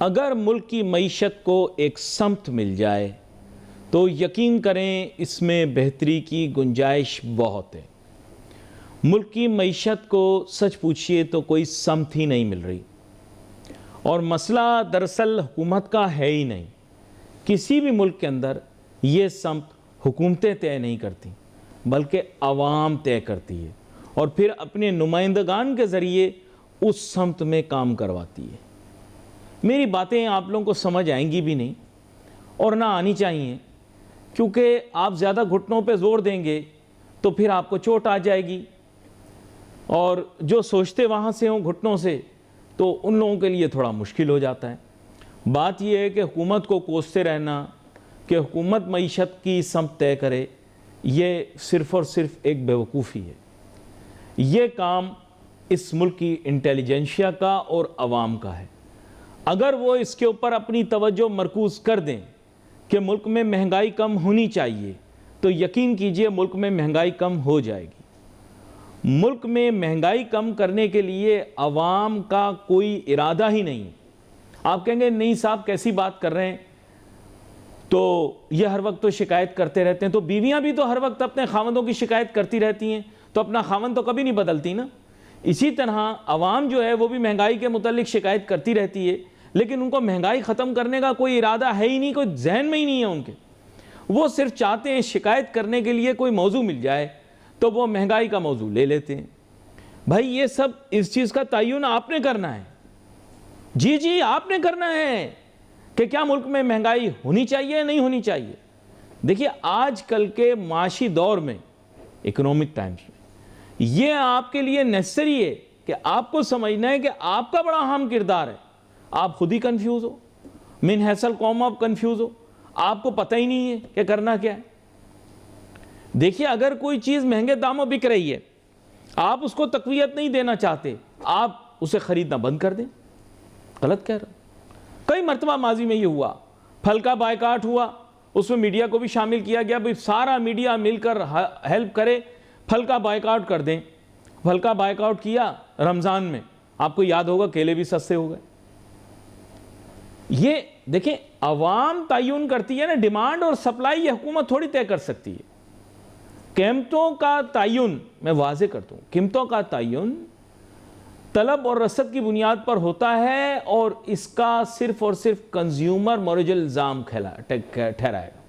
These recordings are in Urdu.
اگر ملک کی معیشت کو ایک سمت مل جائے تو یقین کریں اس میں بہتری کی گنجائش بہت ہے۔ ملک کی معیشت کو سچ پوچھئے تو کوئی سمت ہی نہیں مل رہی، اور مسئلہ دراصل حکومت کا ہے ہی نہیں۔ کسی بھی ملک کے اندر یہ سمت حکومتیں طے نہیں کرتی بلکہ عوام طے کرتی ہے، اور پھر اپنے نمائندگان کے ذریعے اس سمت میں کام کرواتی ہے۔ میری باتیں آپ لوگوں کو سمجھ آئیں گی بھی نہیں اور نہ آنی چاہیے، کیونکہ آپ زیادہ گھٹنوں پہ زور دیں گے تو پھر آپ کو چوٹ آ جائے گی، اور جو سوچتے وہاں سے ہوں گھٹنوں سے تو ان لوگوں کے لیے تھوڑا مشکل ہو جاتا ہے۔ بات یہ ہے کہ حکومت کو کوستے رہنا کہ حکومت معیشت کی سمت طے کرے، یہ صرف اور صرف ایک بیوقوفی ہے۔ یہ کام اس ملک کی انٹیلیجنشیا کا اور عوام کا ہے۔ اگر وہ اس کے اوپر اپنی توجہ مرکوز کر دیں کہ ملک میں مہنگائی کم ہونی چاہیے، تو یقین کیجئے ملک میں مہنگائی کم ہو جائے گی۔ ملک میں مہنگائی کم کرنے کے لیے عوام کا کوئی ارادہ ہی نہیں۔ آپ کہیں گے نہیں صاحب کیسی بات کر رہے ہیں، تو یہ ہر وقت تو شکایت کرتے رہتے ہیں، تو بیویاں بھی تو ہر وقت اپنے خاوندوں کی شکایت کرتی رہتی ہیں، تو اپنا خاوند تو کبھی نہیں بدلتی نا۔ اسی طرح عوام جو ہے وہ بھی مہنگائی کے متعلق شکایت کرتی رہتی ہے، لیکن ان کو مہنگائی ختم کرنے کا کوئی ارادہ ہے ہی نہیں، کوئی ذہن میں ہی نہیں ہے ان کے۔ وہ صرف چاہتے ہیں شکایت کرنے کے لیے کوئی موضوع مل جائے تو وہ مہنگائی کا موضوع لے لیتے ہیں۔ بھائی یہ سب اس چیز کا تعین آپ نے کرنا ہے، جی آپ نے کرنا ہے کہ کیا ملک میں مہنگائی ہونی چاہیے یا نہیں ہونی چاہیے۔ دیکھیے آج کل کے معاشی دور میں، اکنامک ٹائمز میں، یہ آپ کے لیے نیسری ہے کہ آپ کو سمجھنا ہے کہ آپ کا بڑا اہم کردار ہے۔ آپ خود ہی کنفیوز ہو، من حیث القوم آپ کنفیوز ہو، آپ کو پتہ ہی نہیں ہے کہ کرنا کیا ہے۔ دیکھیے اگر کوئی چیز مہنگے داموں بک رہی ہے، آپ اس کو تقویت نہیں دینا چاہتے، آپ اسے خریدنا بند کر دیں۔ غلط کہہ رہا ہوں۔ کئی مرتبہ ماضی میں یہ ہوا، پھل کا بائیکاٹ ہوا، اس میں میڈیا کو بھی شامل کیا گیا، بھئی سارا میڈیا مل کر ہیلپ کرے، پھل کا بائیکاٹ کر دیں۔ پھل کا بائیکاٹ کیا رمضان میں، آپ کو یاد ہوگا کیلے بھی سستے ہو گئے۔ یہ دیکھیں عوام تعین کرتی ہے نا، ڈیمانڈ اور سپلائی یہ حکومت تھوڑی طے کر سکتی ہے۔ قیمتوں کا تعین میں واضح کرتا ہوں، قیمتوں کا تعین طلب اور رسد کی بنیاد پر ہوتا ہے، اور اس کا صرف اور صرف کنزیومر مورج الزام ٹھہرائے گا۔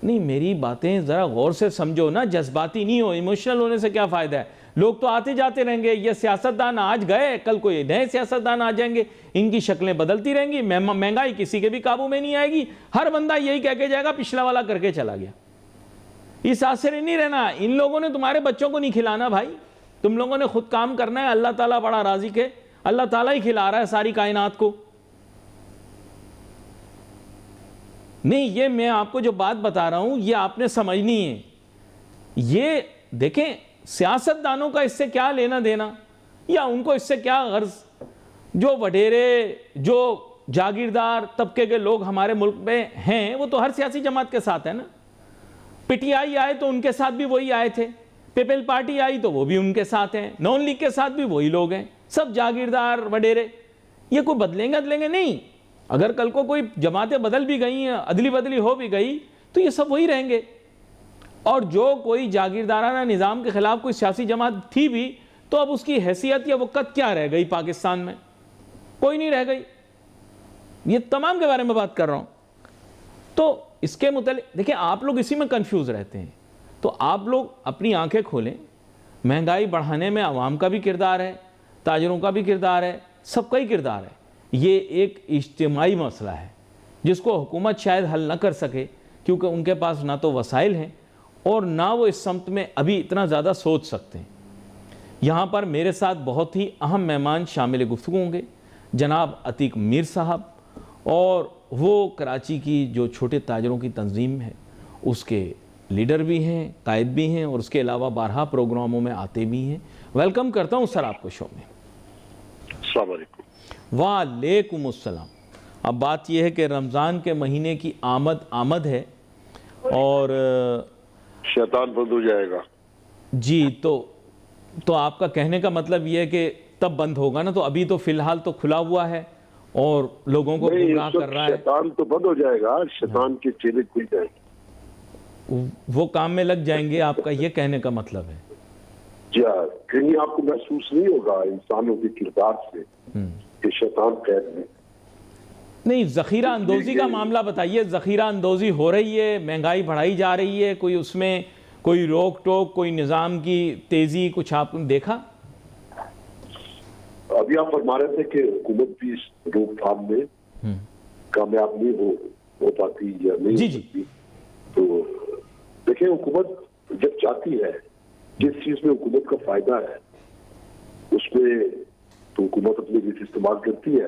نہیں میری باتیں ذرا غور سے سمجھو نا، جذباتی نہیں ہو، ایموشنل ہونے سے کیا فائدہ ہے۔ لوگ تو آتے جاتے رہیں گے، یہ سیاستدان آج گئے کل کوئی نئے سیاستدان آ جائیں گے، ان کی شکلیں بدلتی رہیں گی، مہنگائی کسی کے بھی قابو میں نہیں آئے گی، ہر بندہ یہی کہہ کے جائے گا پچھلا والا کر کے چلا گیا۔ اس آسرے نہیں رہنا، ان لوگوں نے تمہارے بچوں کو نہیں کھلانا بھائی، تم لوگوں نے خود کام کرنا ہے۔ اللہ تعالیٰ بڑا راضی کہ اللہ تعالیٰ ہی کھلا رہا ہے ساری کائنات کو۔ نہیں یہ میں آپ کو جو بات بتا رہا ہوں یہ آپ نے سمجھنی ہے۔ یہ دیکھیں سیاستدانوں کا اس سے کیا لینا دینا، یا ان کو اس سے کیا غرض۔ جو وڈیرے جو جاگیردار طبقے کے لوگ ہمارے ملک میں ہیں وہ تو ہر سیاسی جماعت کے ساتھ ہے نا۔ پی ٹی آئی آئے تو ان کے ساتھ بھی وہی آئے تھے، پیپل پارٹی آئی تو وہ بھی ان کے ساتھ ہیں، نون لیگ کے ساتھ بھی وہی لوگ ہیں، سب جاگیردار وڈیرے۔ یہ کوئی بدلیں گے نہیں۔ اگر کل کو کوئی جماعتیں بدل بھی گئی ہیں، عدلی بدلی ہو بھی گئی، تو یہ سب وہی رہیں گے۔ اور جو کوئی جاگیردارانہ نظام کے خلاف کوئی سیاسی جماعت تھی بھی، تو اب اس کی حیثیت یا وقت کیا رہ گئی پاکستان میں؟ کوئی نہیں رہ گئی۔ یہ تمام کے بارے میں بات کر رہا ہوں۔ تو اس کے متعلق دیکھیں آپ لوگ اسی میں کنفیوز رہتے ہیں، تو آپ لوگ اپنی آنکھیں کھولیں۔ مہنگائی بڑھانے میں عوام کا بھی کردار ہے، تاجروں کا بھی کردار ہے، سب کا ہی کردار ہے۔ یہ ایک اجتماعی مسئلہ ہے جس کو حکومت شاید حل نہ کر سکے، کیونکہ ان کے پاس نہ تو وسائل ہیں اور نہ وہ اس سمت میں ابھی اتنا زیادہ سوچ سکتے ہیں۔ یہاں پر میرے ساتھ بہت ہی اہم مہمان شامل گفتگو ہوں گے، جناب عتیق میر صاحب، اور وہ کراچی کی جو چھوٹے تاجروں کی تنظیم ہے اس کے لیڈر بھی ہیں، قائد بھی ہیں، اور اس کے علاوہ بارہا پروگراموں میں آتے بھی ہیں۔ ویلکم کرتا ہوں سر آپ کو شو میں۔ السلام علیکم۔ وعلیکم السلام۔ اب بات یہ ہے کہ رمضان کے مہینے کی آمد ہے، اور شیطان بند ہو جائے گا۔ جی تو آپ کا کہنے کا مطلب یہ ہے کہ تب بند ہوگا نا، تو ابھی تو فی الحال تو کھلا ہوا ہے، اور لوگوں کو نہیں گمراہ اس کر وقت رہا ہے، شیطان تو بند ہو جائے گا، شیطان کے چیلے کھل جائیں گے. وہ کام میں لگ جائیں گے، آپ کا یہ کہنے کا مطلب ہے؟ جی ہاں، کہیں آپ کو محسوس نہیں ہوگا انسانوں کے کردار سے کہ شیطان قید میں. نہیں، ذخیرہ اندوزی کا معاملہ بتائیے. ذخیرہ اندوزی ہو رہی ہے، مہنگائی بڑھائی جا رہی ہے، کوئی اس میں کوئی روک ٹوک، کوئی نظام کی تیزی کچھ آپ نے دیکھا؟ ابھی آپ فرما رہے تھے کہ حکومت بھی اس روک تھام میں کامیاب نہیں ہو پاتی یا نہیں جی ہو جی. سکتی. تو دیکھیں، حکومت جب چاہتی ہے، جس چیز میں حکومت کا فائدہ ہے اس میں تو حکومت اپنے لیے استعمال کرتی ہے.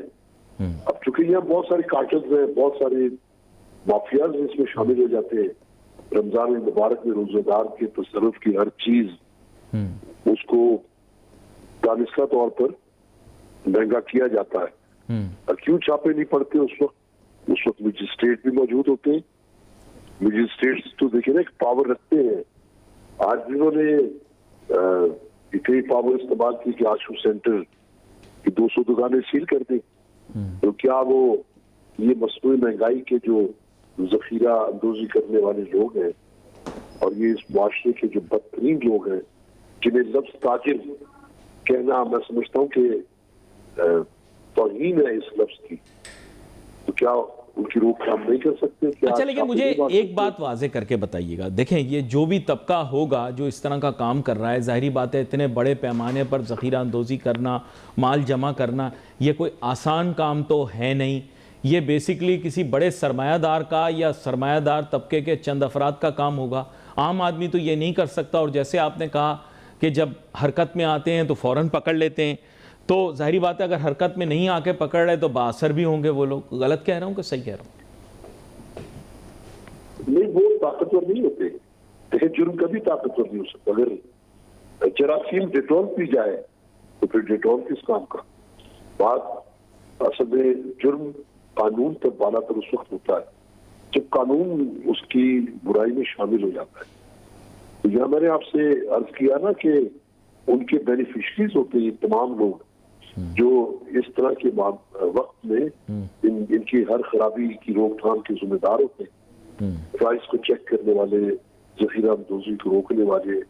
اب چونکہ یہاں بہت سارے کارٹلز ہیں، بہت سارے مافیاز اس میں شامل ہو جاتے ہیں. رمضان المبارک میں روزہ دار کے تصرف کی ہر چیز اس کو دانستہ طور پر مہنگا کیا جاتا ہے. اور کیوں چھاپے نہیں پڑتے اس وقت مجسٹریٹ بھی موجود ہوتے ہیں. مجسٹریٹ تو دیکھیں نا ایک پاور رکھتے ہیں. آج بھی انہوں نے اتنی پاور استعمال کی کہ آشو سینٹر کی 200 دکانیں سیل کر دی. تو کیا وہ یہ مصنوعی مہنگائی کے جو ذخیرہ اندوزی کرنے والے لوگ ہیں اور یہ اس معاشرے کے جو بدترین لوگ ہیں جنہیں لفظ تاجر کہنا میں سمجھتا ہوں کہ توہین ہے اس لفظ کی، تو کیا ان کی روک تھام نہیں کر سکتے؟ اچھا، لیکن مجھے ایک بات واضح کر کے بتائیے گا. دیکھیں، یہ جو بھی طبقہ ہوگا جو اس طرح کا کام کر رہا ہے، ظاہری بات ہے اتنے بڑے پیمانے پر ذخیرہ اندوزی کرنا، مال جمع کرنا، یہ کوئی آسان کام تو ہے نہیں. یہ بیسیکلی کسی بڑے سرمایہ دار کا یا سرمایہ دار طبقے کے چند افراد کا کام ہوگا. عام آدمی تو یہ نہیں کر سکتا. اور جیسے آپ نے کہا کہ جب حرکت میں آتے ہیں تو فوراً پکڑ لیتے ہیں، تو ظاہری بات ہے اگر حرکت میں نہیں آ کے پکڑ رہے تو بااثر بھی ہوں گے وہ لوگ. غلط کہہ رہا ہوں کہ صحیح کہہ رہا ہوں؟ نہیں، وہ طاقتور نہیں ہوتے. دیکھیں، جرم کبھی طاقتور نہیں ہو سکتا. اگر جراثیم ڈیٹول پی جائے تو پھر ڈیٹول کس کام کا؟ بات اصل میں جرم قانون پر بالا تر اس وقت ہوتا ہے جب قانون اس کی برائی میں شامل ہو جاتا ہے. تو یہاں میں نے آپ سے عرض کیا نا کہ ان کے بینیفیشریز ہوتے ہیں تمام لوگ جو اس طرح کے وقت میں ان کی ہر خرابی کی روک تھام کے ذمہ دار ہوتے ہیں. پرائز کو چیک کرنے والے، ذخیرہ اندوزی کو روکنے والے،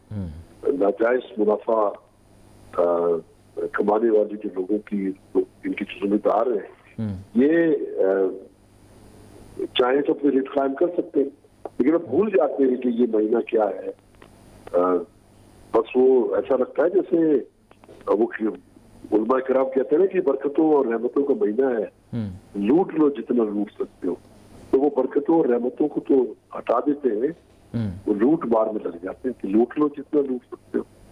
ناجائز منافع کمانے والے جو لوگوں کی ان کی ذمہ دار ہیں، یہ چاہیں تو اپنے ریٹ قائم کر سکتے ہیں لیکن اب بھول جاتے ہیں کہ یہ مہینہ کیا ہے. بس وہ ایسا لگتا ہے جیسے وہ علماء کرام کہتے ہیں نا کہ برکتوں اور رحمتوں کا مہینہ ہے، لوٹ لو جتنا لوٹ سکتے ہو. تو وہ برکتوں اور رحمتوں کو تو ہٹا دیتے ہیں، وہ لوٹ مار میں لگ جاتے ہیں کہ لوٹ لو جتنا لوٹ سکتے ہو.